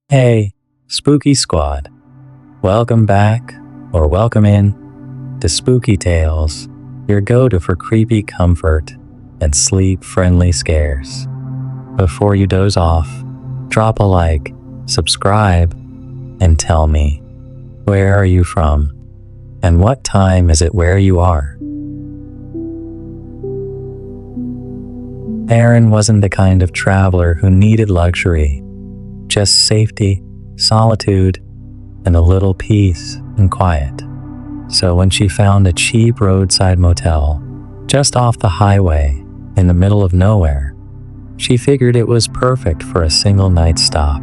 Hey, Spooky Squad. Welcome back, or welcome in, to Spooky Tales, your go-to for creepy comfort and sleep-friendly scares. Before you doze off, drop a like, subscribe, and tell me, where are you from? And what time is it where you are? Aaron wasn't the kind of traveler who needed luxury, just safety, solitude, and a little peace and quiet. So when she found a cheap roadside motel just off the highway in the middle of nowhere, she figured it was perfect for a single night stop.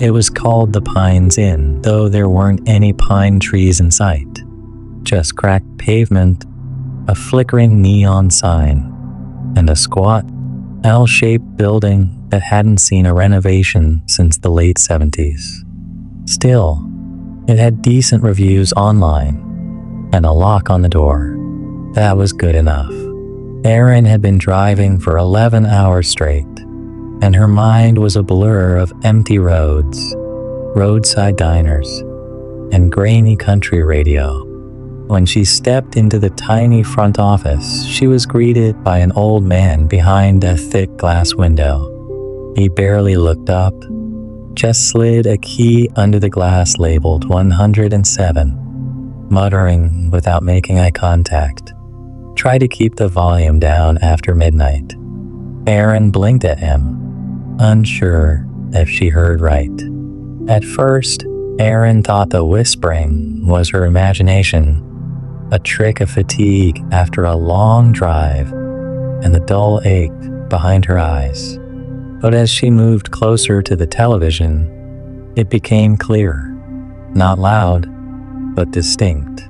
It was called the Pines Inn, though there weren't any pine trees in sight. Just cracked pavement, a flickering neon sign, and a squat, L-shaped building that hadn't seen a renovation since the late 70s. Still, it had decent reviews online and a lock on the door. That was good enough. Erin had been driving for 11 hours straight, and her mind was a blur of empty roads, roadside diners, and grainy country radio. When she stepped into the tiny front office, she was greeted by an old man behind a thick glass window. He barely looked up, just slid a key under the glass labeled 107, muttering without making eye contact. Try to keep the volume down after midnight. Erin blinked at him, unsure if she heard right. At first, Erin thought the whispering was her imagination, a trick of fatigue after a long drive and the dull ache behind her eyes. But as she moved closer to the television, it became clearer. Not loud, but distinct.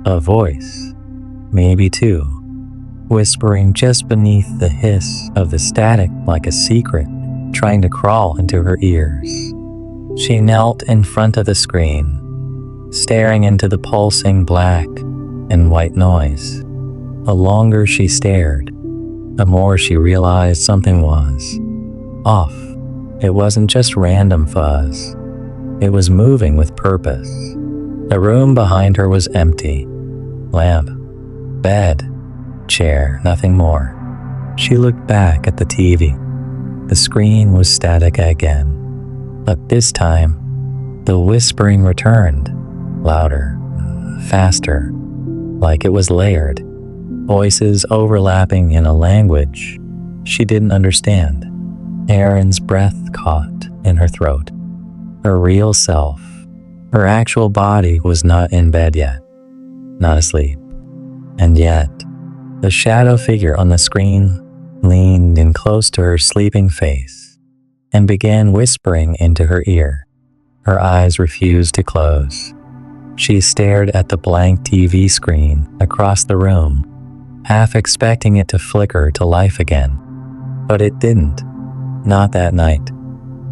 A voice, maybe two, whispering just beneath the hiss of the static like a secret trying to crawl into her ears. She knelt in front of the screen, staring into the pulsing black and white noise. The longer she stared, the more she realized something was off. It wasn't just random fuzz. It was moving with purpose. The room behind her was empty. Lamp, bed, chair, nothing more. She looked back at the TV. The screen was static again. But this time, the whispering returned, louder, faster, like it was layered, voices overlapping in a language she didn't understand. Erin's breath caught in her throat. Her real self, her actual body was not in bed yet, not asleep. And yet, the shadow figure on the screen leaned in close to her sleeping face and began whispering into her ear. Her eyes refused to close. She stared at the blank TV screen across the room, half expecting it to flicker to life again. But it didn't. Not that night.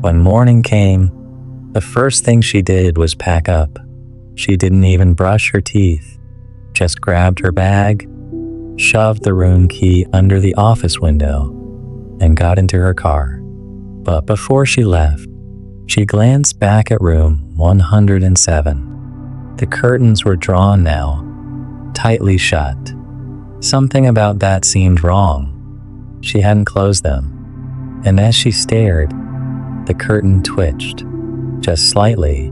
When morning came, the first thing she did was pack up. She didn't even brush her teeth, just grabbed her bag, shoved the room key under the office window, and got into her car. But before she left, she glanced back at room 107. The curtains were drawn now, tightly shut. Something about that seemed wrong. She hadn't closed them, and as she stared, the curtain twitched, just slightly,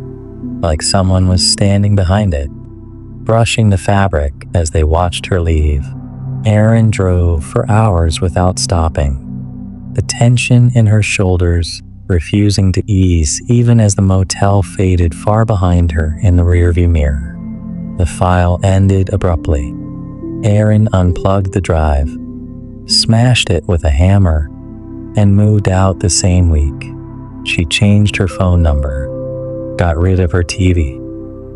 like someone was standing behind it, brushing the fabric as they watched her leave. Erin drove for hours without stopping, the tension in her shoulders refusing to ease even as the motel faded far behind her in the rearview mirror. The file ended abruptly. Erin unplugged the drive, smashed it with a hammer, and moved out the same week. She changed her phone number, got rid of her TV,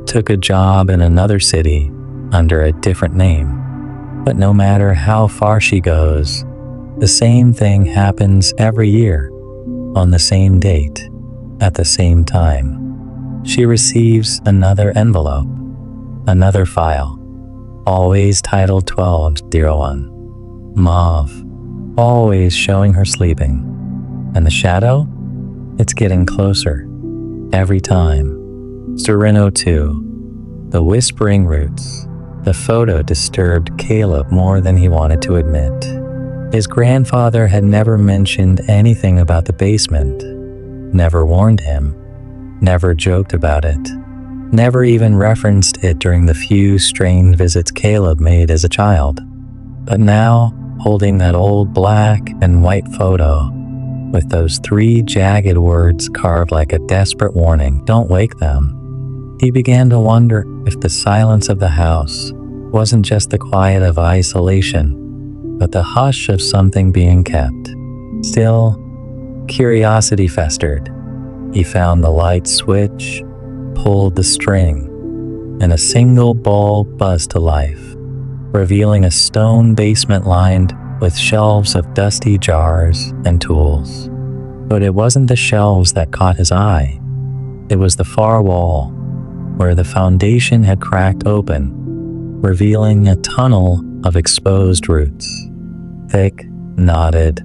took a job in another city under a different name. But no matter how far she goes, the same thing happens every year, on the same date, at the same time. She receives another envelope, another file, always titled 1201. Mauve, always showing her sleeping. And the shadow? It's getting closer. every time. Sereno 2. The whispering roots. The photo disturbed Caleb more than he wanted to admit. His grandfather had never mentioned anything about the basement, never warned him, never joked about it, never even referenced it during the few strange visits Caleb made as a child. But now, holding that old black and white photo, with those 3 jagged words carved like a desperate warning, "Don't wake them," he began to wonder if the silence of the house wasn't just the quiet of isolation, but the hush of something being kept. Still, curiosity festered. He found the light switch, pulled the string, and a single bulb buzzed to life, revealing a stone basement lined with shelves of dusty jars and tools. But it wasn't the shelves that caught his eye. It was the far wall, where the foundation had cracked open, revealing a tunnel of exposed roots. Thick, knotted,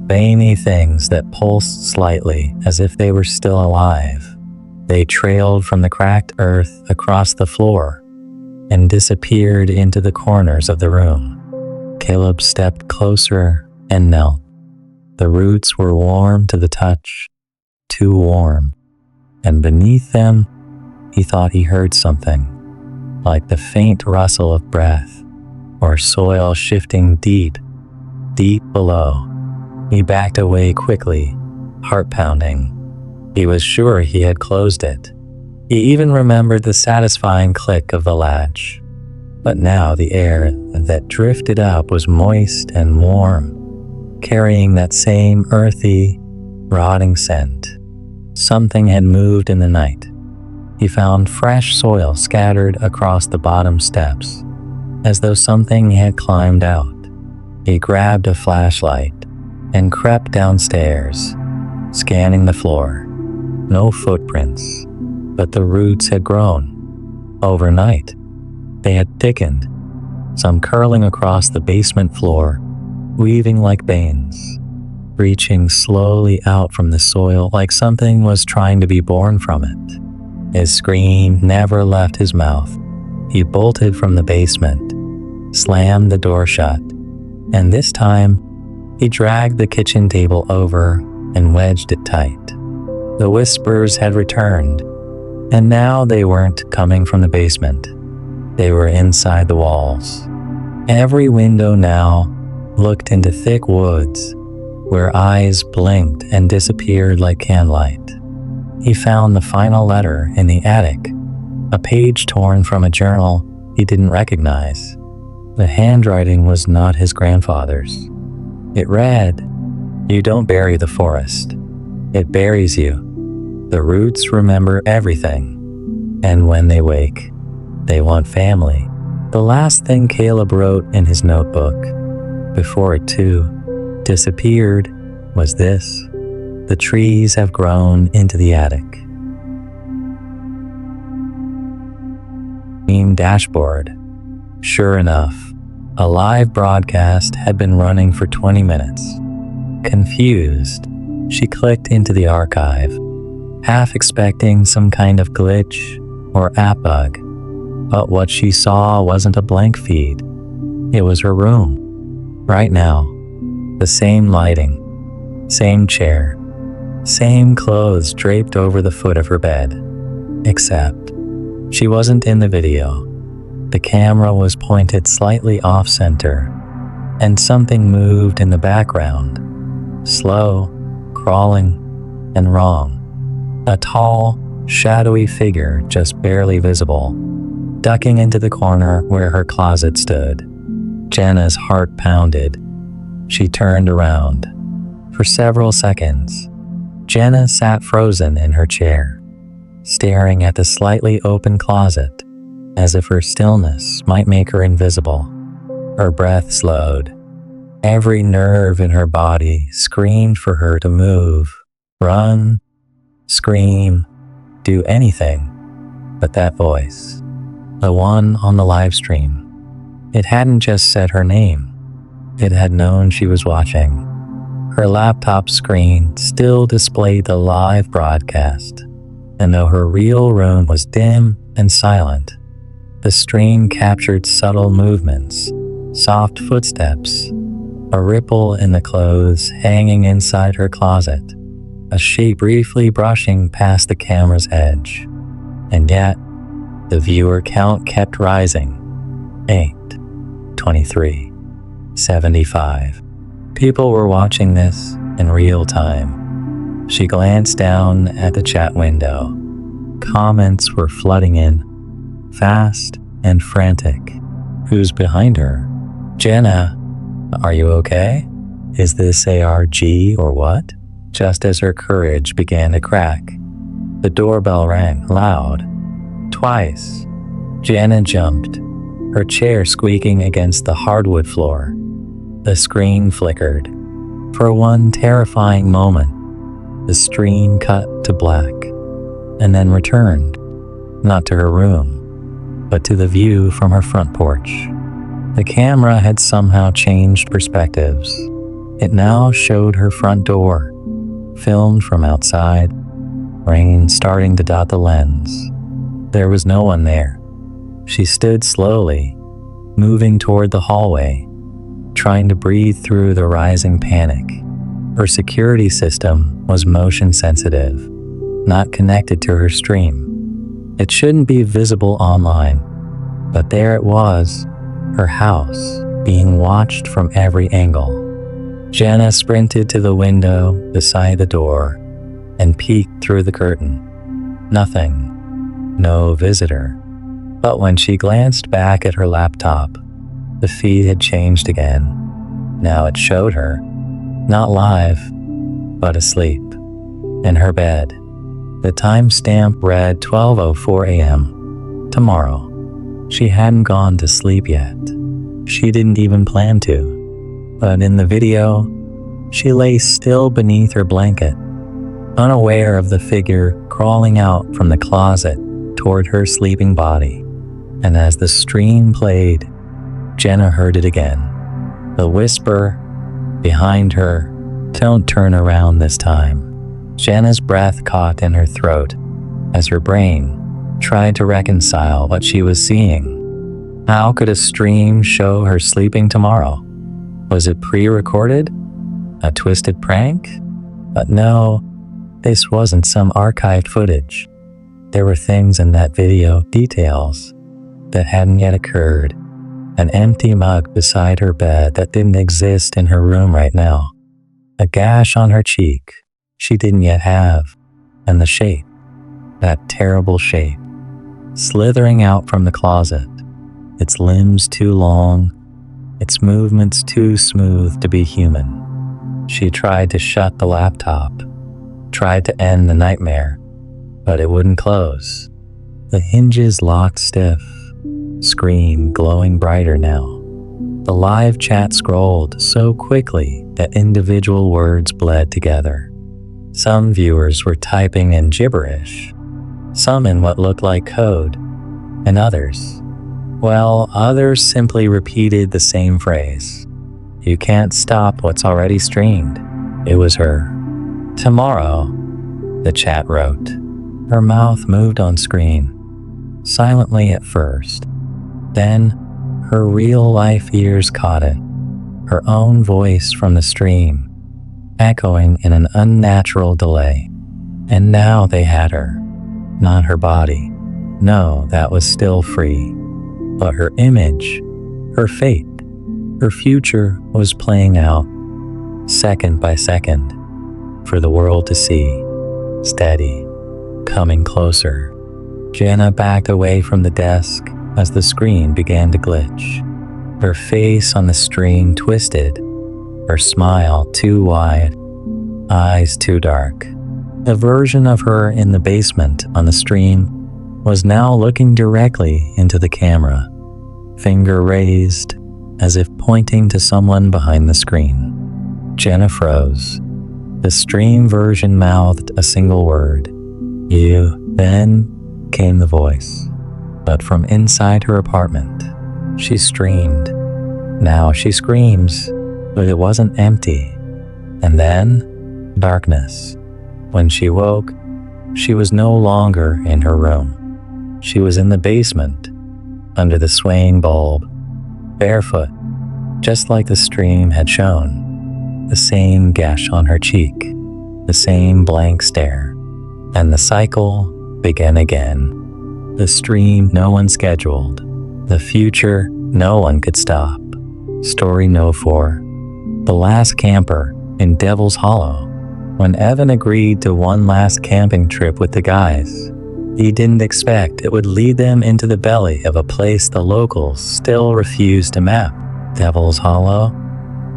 veiny things that pulsed slightly as if they were still alive. They trailed from the cracked earth across the floor and disappeared into the corners of the room. Caleb stepped closer and knelt. The roots were warm to the touch, too warm, and beneath them, he thought he heard something, like the faint rustle of breath or soil shifting deep below. He backed away quickly, heart pounding. He was sure he had closed it. He even remembered the satisfying click of the latch. But now the air that drifted up was moist and warm, carrying that same earthy, rotting scent. Something had moved in the night. He found fresh soil scattered across the bottom steps, as though something had climbed out. He grabbed a flashlight and crept downstairs, scanning the floor. No footprints, but the roots had grown. Overnight, they had thickened, some curling across the basement floor, weaving like veins, reaching slowly out from the soil like something was trying to be born from it. His scream never left his mouth. He bolted from the basement, slammed the door shut, and this time, he dragged the kitchen table over and wedged it tight. The whispers had returned, and now they weren't coming from the basement. They were inside the walls. Every window now looked into thick woods, where eyes blinked and disappeared like candlelight. He found the final letter in the attic, a page torn from a journal he didn't recognize. The handwriting was not his grandfather's. It read, "You don't bury the forest. It buries you. The roots remember everything. And when they wake, they want family." The last thing Caleb wrote in his notebook, before it too disappeared, was this: "The trees have grown into the attic." Dashboard. Sure enough, a live broadcast had been running for 20 minutes. Confused, she clicked into the archive, half expecting some kind of glitch or app bug. But what she saw wasn't a blank feed. It was her room. Right now, the same lighting, same chair, same clothes draped over the foot of her bed. Except, she wasn't in the video. The camera was pointed slightly off-center, and something moved in the background. Slow, crawling, and wrong. A tall, shadowy figure just barely visible, ducking into the corner where her closet stood. Jenna's heart pounded. She turned around. For several seconds, Jenna sat frozen in her chair, staring at the slightly open closet, as if her stillness might make her invisible. Her breath slowed. Every nerve in her body screamed for her to move, run, scream, do anything. But that voice, the one on the live stream, it hadn't just said her name. It had known she was watching. Her laptop screen still displayed the live broadcast, And though her real room was dim and silent, the stream captured subtle movements, soft footsteps, a ripple in the clothes hanging inside her closet, a shape briefly brushing past the camera's edge. And yet, the viewer count kept rising. 8, 23, 75. People were watching this in real time. She glanced down at the chat window. Comments were flooding in, fast and frantic. Who's behind her? Jenna, are you okay? Is this ARG or what? Just as her courage began to crack, the doorbell rang loud. Twice. Jenna jumped, her chair squeaking against the hardwood floor. The screen flickered. For one terrifying moment, the screen cut to black, and then returned, not to her room, but to the view from her front porch. The camera had somehow changed perspectives. It now showed her front door, filmed from outside, rain starting to dot the lens. There was no one there. She stood slowly, moving toward the hallway, trying to breathe through the rising panic. Her security system was motion sensitive, not connected to her stream. It shouldn't be visible online, but there it was, her house, being watched from every angle. Jenna sprinted to the window beside the door and peeked through the curtain. Nothing. No visitor. But when she glanced back at her laptop, the feed had changed again. Now it showed her, not live, but asleep, in her bed. The timestamp read 12:04 a.m. Tomorrow. She hadn't gone to sleep yet. She didn't even plan to. But in the video, she lay still beneath her blanket, unaware of the figure crawling out from the closet toward her sleeping body. And as the stream played, Jenna heard it again. The whisper behind her, "Don't turn around this time." Jenna's breath caught in her throat as her brain tried to reconcile what she was seeing. How could a stream show her sleeping tomorrow? Was it pre-recorded? A twisted prank? But no, this wasn't some archived footage. There were things in that video, details, that hadn't yet occurred. An empty mug beside her bed that didn't exist in her room right now. A gash on her cheek she didn't yet have. And the shape, that terrible shape, slithering out from the closet, its limbs too long, its movements too smooth to be human. She tried to shut the laptop, tried to end the nightmare, but it wouldn't close. The hinges locked stiff, screen glowing brighter now. The live chat scrolled so quickly that individual words bled together. Some viewers were typing in gibberish, some in what looked like code, and others simply repeated the same phrase. You can't stop what's already streamed. It was her. Tomorrow, the chat wrote. Her mouth moved on screen, silently at first. Then, her real-life ears caught it, her own voice from the stream, echoing in an unnatural delay. And now they had her, not her body. No, that was still free. But her image, her fate, her future was playing out, second by second, for the world to see. Steady, coming closer. Jenna backed away from the desk as the screen began to glitch. Her face on the stream twisted, her smile too wide, eyes too dark. A version of her in the basement on the stream was now looking directly into the camera, finger raised as if pointing to someone behind the screen. Jenna froze. The stream version mouthed a single word. You. Then came the voice. But from inside her apartment, she streamed. Now she screams, but it wasn't empty. And then, darkness. When she woke, She was no longer in her room. She was in the basement, under the swaying bulb, barefoot, just like the stream had shown. The same gash on her cheek, the same blank stare, and the cycle began again. The stream no one scheduled, the future no one could stop. Story No. 4. The Last Camper in Devil's Hollow. When Evan agreed to one last camping trip with the guys, he didn't expect it would lead them into the belly of a place the locals still refused to map. Devil's Hollow?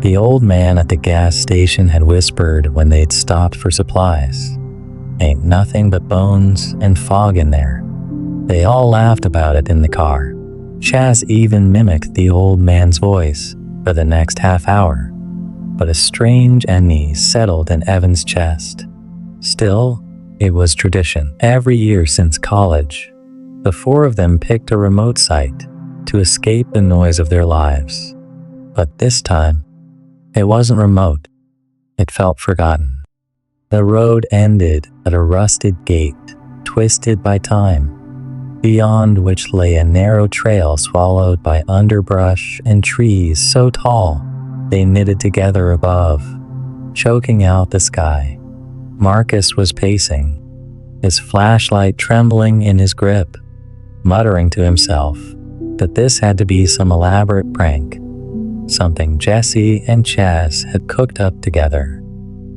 The old man at the gas station had whispered when they'd stopped for supplies. Ain't nothing but bones and fog in there. They all laughed about it in the car. Chaz even mimicked the old man's voice for the next half hour. But a strange unease settled in Evan's chest. Still, it was tradition. Every year since college, the four of them picked a remote site to escape the noise of their lives. But this time, it wasn't remote. It felt forgotten. The road ended at a rusted gate, twisted by time, beyond which lay a narrow trail swallowed by underbrush and trees so tall they knitted together above, choking out the sky. Marcus was pacing, his flashlight trembling in his grip, muttering to himself that this had to be some elaborate prank, something Jesse and Chaz had cooked up together.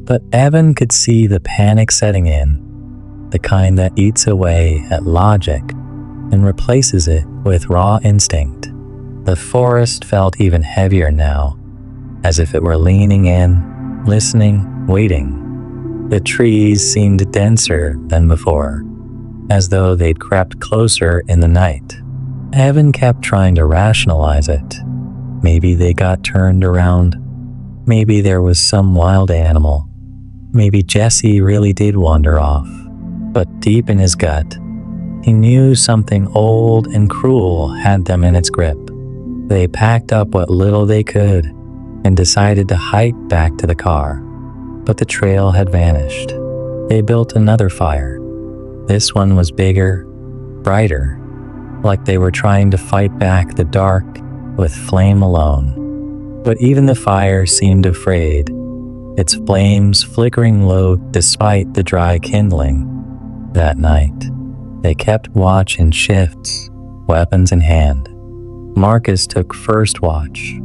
But Evan could see the panic setting in, the kind that eats away at logic and replaces it with raw instinct. The forest felt even heavier now, as if it were leaning in, listening, waiting. The trees seemed denser than before, as though they'd crept closer in the night. Evan kept trying to rationalize it. Maybe they got turned around. Maybe there was some wild animal. Maybe Jesse really did wander off. But deep in his gut, he knew something old and cruel had them in its grip. They packed up what little they could and decided to hike back to the car. But the trail had vanished. They built another fire. This one was bigger, brighter, like they were trying to fight back the dark with flame alone. But even the fire seemed afraid, its flames flickering low despite the dry kindling. That night, they kept watch in shifts, weapons in hand. Marcus took first watch,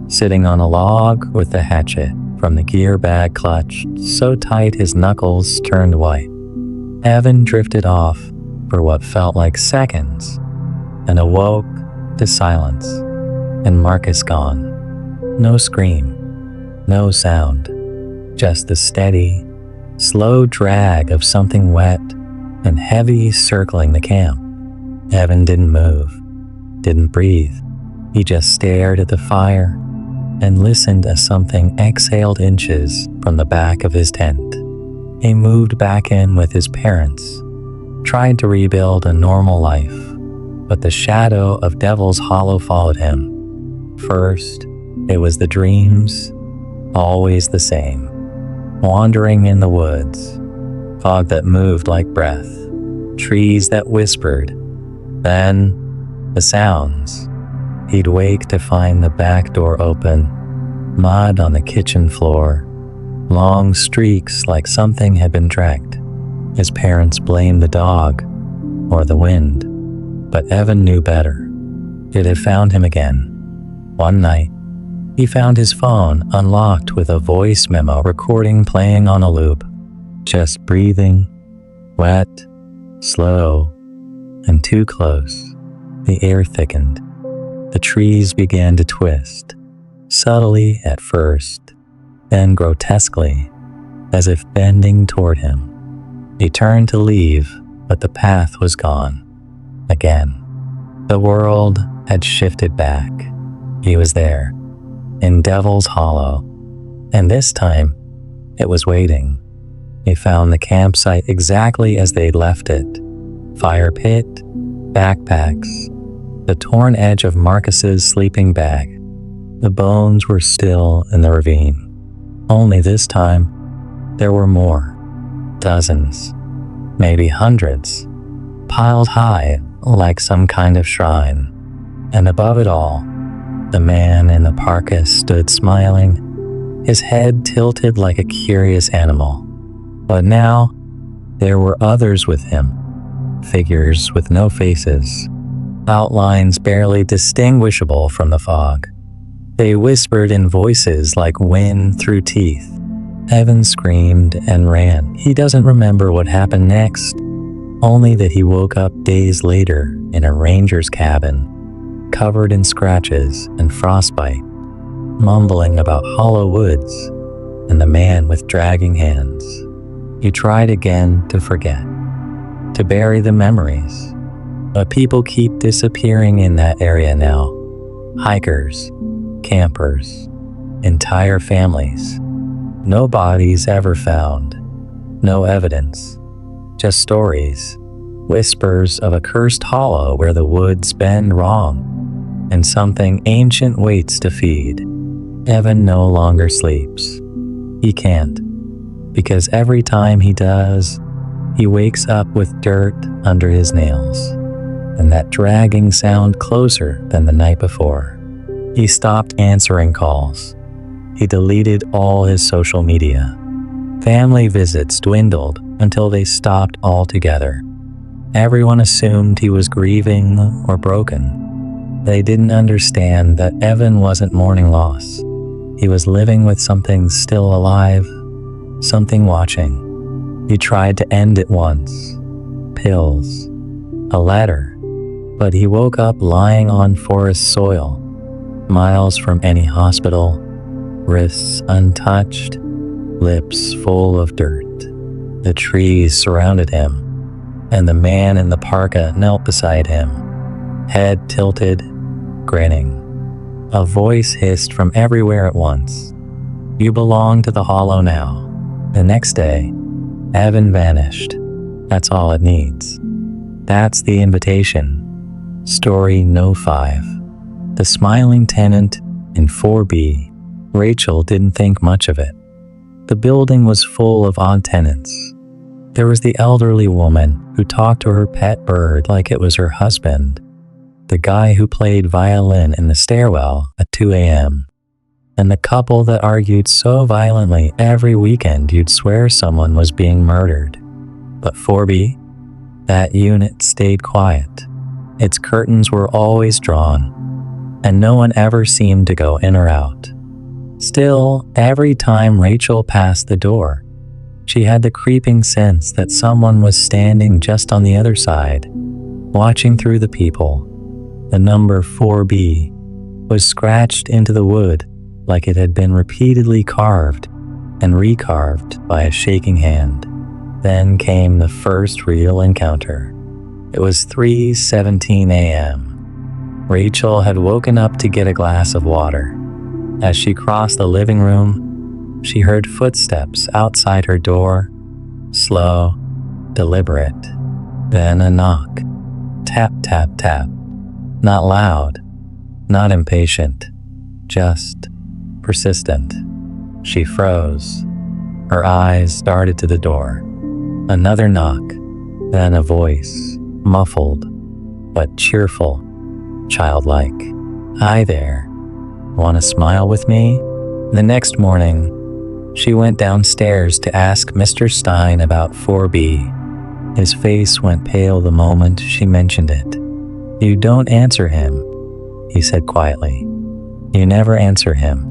sitting on a log with the hatchet from the gear bag clutched so tight his knuckles turned white. Evan drifted off for what felt like seconds and awoke to silence, and Marcus gone. No scream, no sound, just the steady, slow drag of something wet and heavy circling the camp. Evan didn't move, didn't breathe. He just stared at the fire and listened as something exhaled inches from the back of his tent. He moved back in with his parents, tried to rebuild a normal life, but the shadow of Devil's Hollow followed him. First, it was the dreams, always the same, wandering in the woods, fog that moved like breath, trees that whispered, then the sounds. He'd wake to find the back door open, mud on the kitchen floor, long streaks like something had been dragged. His parents blamed the dog or the wind, but Evan knew better. It had found him again. One night, he found his phone unlocked with a voice memo recording playing on a loop, just breathing, wet, slow, and too close. The air thickened. The trees began to twist, subtly at first, then grotesquely, as if bending toward him. He turned to leave, but the path was gone. Again, the world had shifted back. He was there, in Devil's Hollow, and this time, it was waiting. He found the campsite exactly as they'd left it. Fire pit, backpacks, the torn edge of Marcus's sleeping bag. The bones were still in the ravine. Only this time, there were more. Dozens. maybe hundreds, piled high like some kind of shrine. And above it all, the man in the parka stood smiling, his head tilted like a curious animal. But now, there were others with him, figures with no faces, outlines barely distinguishable from the fog. They whispered in voices like wind through teeth. Evan screamed and ran. He doesn't remember what happened next, only that he woke up days later in a ranger's cabin, covered in scratches and frostbite, mumbling about hollow woods and the man with dragging hands. He tried again to forget, to bury the memories, but people keep disappearing in that area now. Hikers, campers, entire families. No bodies ever found, no evidence, just stories, whispers of a cursed hollow where the woods bend wrong, and something ancient waits to feed. Evan no longer sleeps. He can't, because every time he does, he wakes up with dirt under his nails, and that dragging sound closer than the night before. He stopped answering calls. He deleted all his social media. Family visits dwindled until they stopped altogether. Everyone assumed he was grieving or broken. They didn't understand that Evan wasn't mourning loss. He was living with something still alive, something watching. He tried to end it once. Pills. A letter. But he woke up lying on forest soil, miles from any hospital, wrists untouched, lips full of dirt. The trees surrounded him, and the man in the parka knelt beside him, head tilted, grinning. A voice hissed from everywhere at once. "You belong to the hollow now." The next day, Evan vanished. That's all it needs. That's the invitation. Story No. 5. The smiling tenant in 4B. Rachel didn't think much of it. The building was full of odd tenants. There was the elderly woman who talked to her pet bird like it was her husband, the guy who played violin in the stairwell at 2 a.m., and the couple that argued so violently every weekend you'd swear someone was being murdered. But 4B, that unit stayed quiet. Its curtains were always drawn, and no one ever seemed to go in or out. Still, every time Rachel passed the door, she had the creeping sense that someone was standing just on the other side, watching through the people. The number 4B was scratched into the wood like it had been repeatedly carved and recarved by a shaking hand. Then came the first real encounter. It was 3:17 a.m. Rachel had woken up to get a glass of water. As she crossed the living room, she heard footsteps outside her door, slow, deliberate. Then a knock. Tap, tap, tap. Not loud, not impatient, just persistent. She froze. Her eyes darted to the door. Another knock, then a voice, muffled, but cheerful, childlike. "Hi there. Want to smile with me?" The next morning, she went downstairs to ask Mr. Stein about 4B. His face went pale the moment she mentioned it. "You don't answer him," he said quietly. "You never answer him.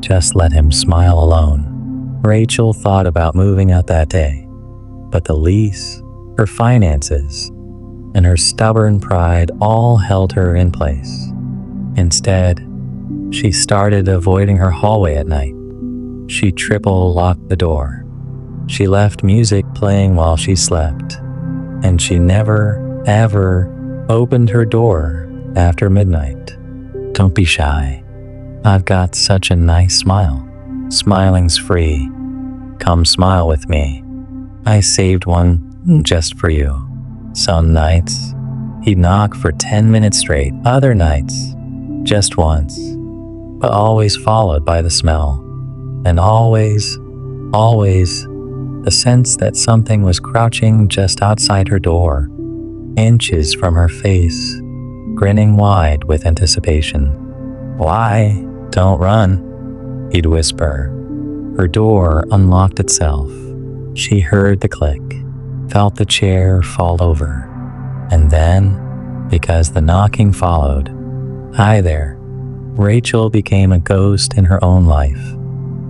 Just let him smile alone." Rachel thought about moving out that day, but the lease, her finances, and her stubborn pride all held her in place. Instead, she started avoiding her hallway at night. She triple locked the door. She left music playing while she slept, and she never, ever opened her door after midnight. Don't be shy. I've got such a nice smile. Smiling's free. Come smile with me. I saved one just for you. Some nights, he'd knock for 10 minutes straight. Other nights, just once, but always followed by the smell. And always, always, the sense that something was crouching just outside her door, inches from her face, grinning wide with anticipation. "Why? Don't run," he'd whisper. Her door unlocked itself. She heard the click, felt the chair fall over, and then, because the knocking followed, "Hi there," Rachel became a ghost in her own life,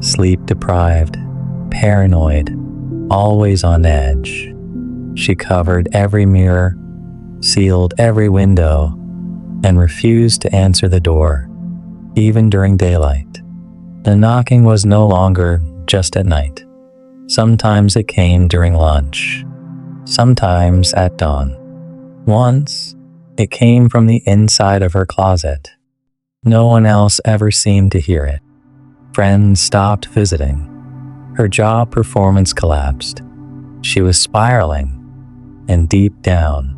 sleep-deprived, paranoid, always on edge. She covered every mirror, sealed every window, and refused to answer the door, even during daylight. The knocking was no longer just at night. Sometimes it came during lunch, sometimes at dawn. Once, it came from the inside of her closet. No one else ever seemed to hear it. Friends stopped visiting. Her job performance collapsed. She was spiraling, and deep down,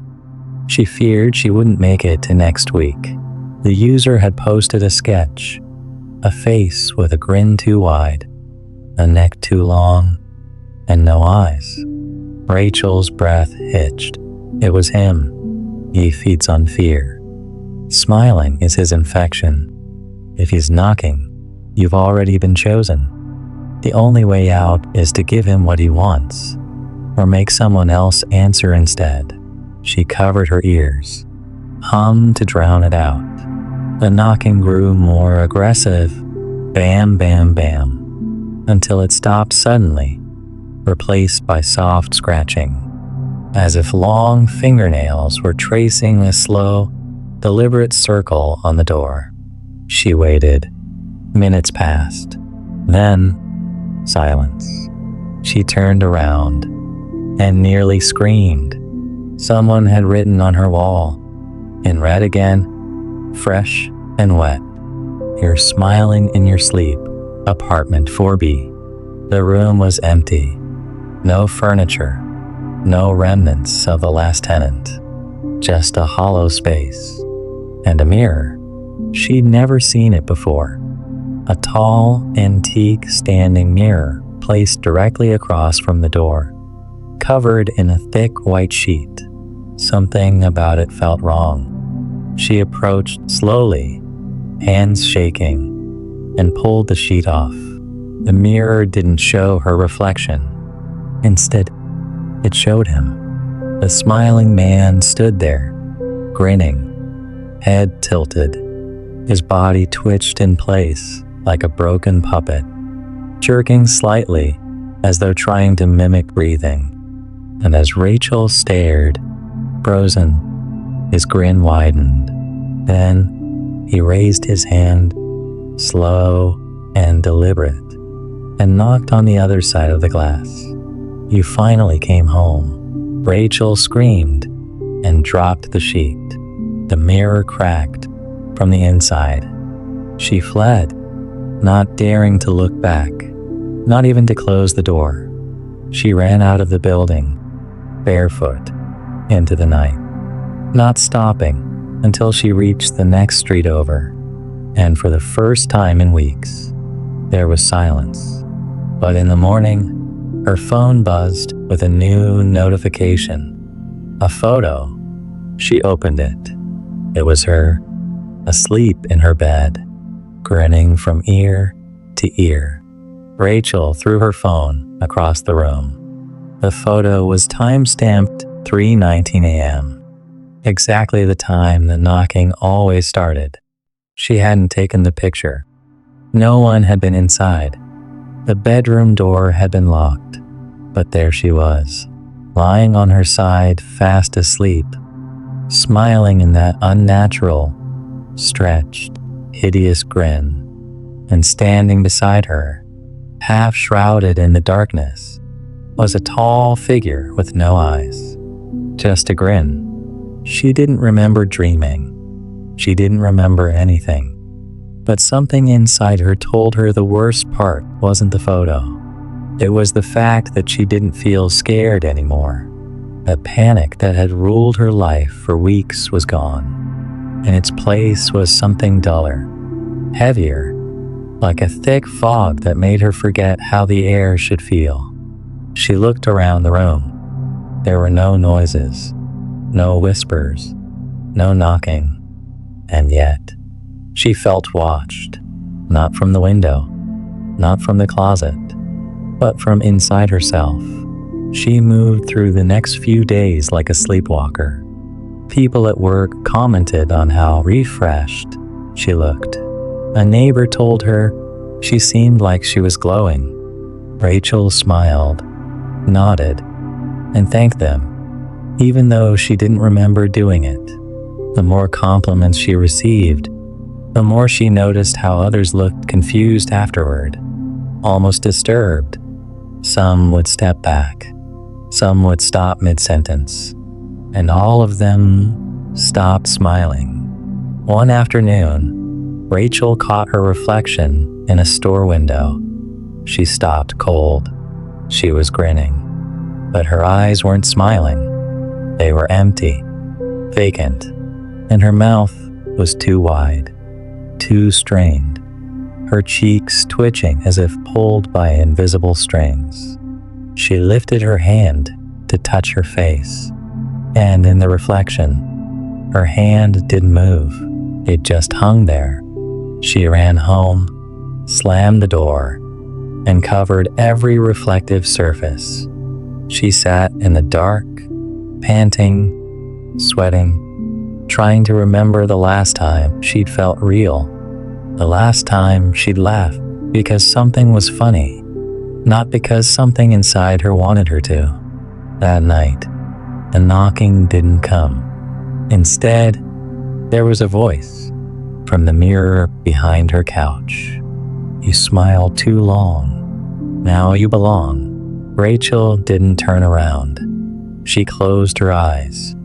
she feared she wouldn't make it to next week. The user had posted a sketch, a face with a grin too wide, a neck too long, and no eyes. Rachel's breath hitched. It was him. He feeds on fear. Smiling is his infection. If he's knocking, you've already been chosen. The only way out is to give him what he wants, or make someone else answer instead. She covered her ears, hummed to drown it out. The knocking grew more aggressive, bam, bam, bam, until it stopped suddenly, replaced by soft scratching, as if long fingernails were tracing a slow, deliberate circle on the door. She waited. Minutes passed. Then, silence. She turned around and nearly screamed. Someone had written on her wall, in red again, fresh and wet, "You're smiling in your sleep, apartment 4B. The room was empty. No furniture, no remnants of the last tenant. Just a hollow space. And a mirror. She'd never seen it before. A tall, antique standing mirror placed directly across from the door, covered in a thick white sheet. Something about it felt wrong. She approached slowly, hands shaking, and pulled the sheet off. The mirror didn't show her reflection. Instead, it showed him. The smiling man stood there, grinning, head tilted. His body twitched in place like a broken puppet, jerking slightly as though trying to mimic breathing. And as Rachel stared, frozen, his grin widened. Then he raised his hand, slow and deliberate, and knocked on the other side of the glass. "You finally came home." Rachel screamed and dropped the sheet. The mirror cracked from the inside. She fled, not daring to look back, not even to close the door. She ran out of the building, barefoot, into the night, not stopping until she reached the next street over. And for the first time in weeks, there was silence. But in the morning, her phone buzzed with a new notification. A photo. She opened it. It was her, asleep in her bed, grinning from ear to ear. Rachel threw her phone across the room. The photo was time-stamped 3:19 a.m., exactly the time the knocking always started. She hadn't taken the picture. No one had been inside. The bedroom door had been locked, but there she was, lying on her side, fast asleep, smiling in that unnatural, stretched, hideous grin. And standing beside her, half shrouded in the darkness, was a tall figure with no eyes, just a grin. She didn't remember dreaming. She didn't remember anything. But something inside her told her the worst part wasn't the photo. It was the fact that she didn't feel scared anymore. The panic that had ruled her life for weeks was gone. In its place was something duller, heavier, like a thick fog that made her forget how the air should feel. She looked around the room. There were no noises, no whispers, no knocking. And yet, she felt watched, not from the window, not from the closet, but from inside herself. She moved through the next few days like a sleepwalker. People at work commented on how refreshed she looked. A neighbor told her she seemed like she was glowing. Rachel smiled, nodded, and thanked them, even though she didn't remember doing it. The more compliments she received, the more she noticed how others looked confused afterward, almost disturbed. Some would step back, some would stop mid-sentence, and all of them stopped smiling. One afternoon, Rachel caught her reflection in a store window. She stopped cold. She was grinning, but her eyes weren't smiling. They were empty, vacant, and her mouth was too wide, too strained, her cheeks twitching as if pulled by invisible strings. She lifted her hand to touch her face, and in the reflection, her hand didn't move. It just hung there. She ran home, slammed the door, and covered every reflective surface. She sat in the dark, panting, sweating, trying to remember the last time she'd felt real, the last time she'd laughed because something was funny, not because something inside her wanted her to. That night, the knocking didn't come. Instead, there was a voice from the mirror behind her couch. "You smiled too long. Now you belong." Rachel didn't turn around. She closed her eyes.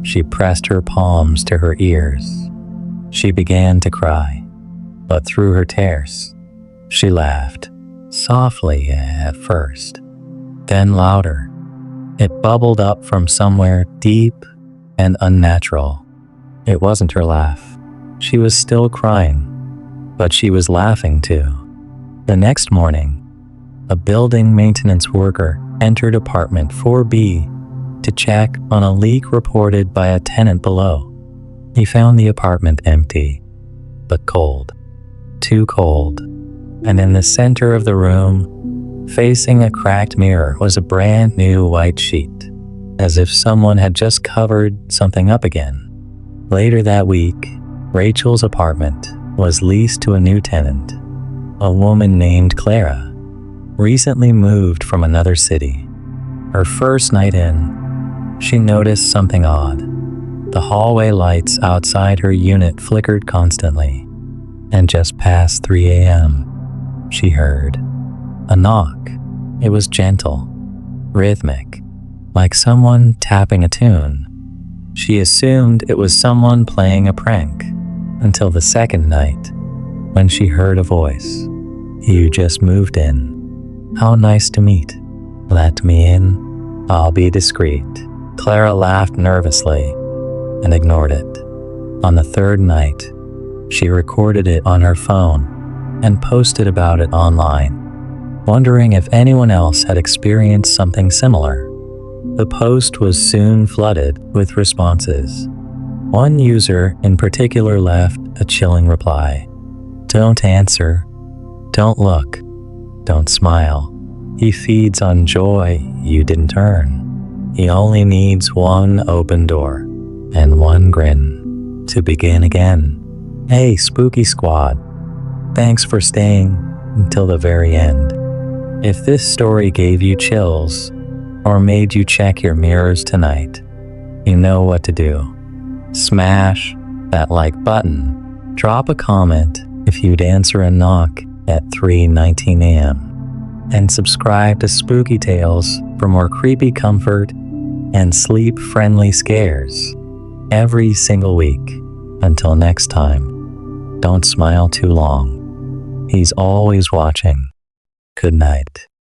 She pressed her palms to her ears. She began to cry, but through her tears, she laughed, softly at first, then louder. It bubbled up from somewhere deep and unnatural. It wasn't her laugh. She was still crying, but she was laughing too. The next morning, a building maintenance worker entered apartment 4B to check on a leak reported by a tenant below. He found the apartment empty, but cold, too cold, and in the center of the room, facing a cracked mirror, was a brand new white sheet, as if someone had just covered something up again. Later that week, Rachel's apartment was leased to a new tenant, a woman named Clara, recently moved from another city. Her first night in, she noticed something odd. The hallway lights outside her unit flickered constantly, and just past 3 a.m., she heard a knock. It was gentle, rhythmic, like someone tapping a tune. She assumed it was someone playing a prank, until the second night, when she heard a voice. "You just moved in. How nice to meet. Let me in. I'll be discreet." Clara laughed nervously and ignored it. On the third night, she recorded it on her phone and posted about it online, wondering if anyone else had experienced something similar. The post was soon flooded with responses. One user in particular left a chilling reply. "Don't answer. Don't look. Don't smile. He feeds on joy you didn't earn. He only needs one open door and one grin to begin again." Hey, Spooky Squad. Thanks for staying until the very end. If this story gave you chills or made you check your mirrors tonight, you know what to do. Smash that like button. Drop a comment if you'd answer a knock at 3:19 a.m. And subscribe to Spooky Tales for more creepy comfort and sleep-friendly scares every single week. Until next time, don't smile too long. He's always watching. Good night.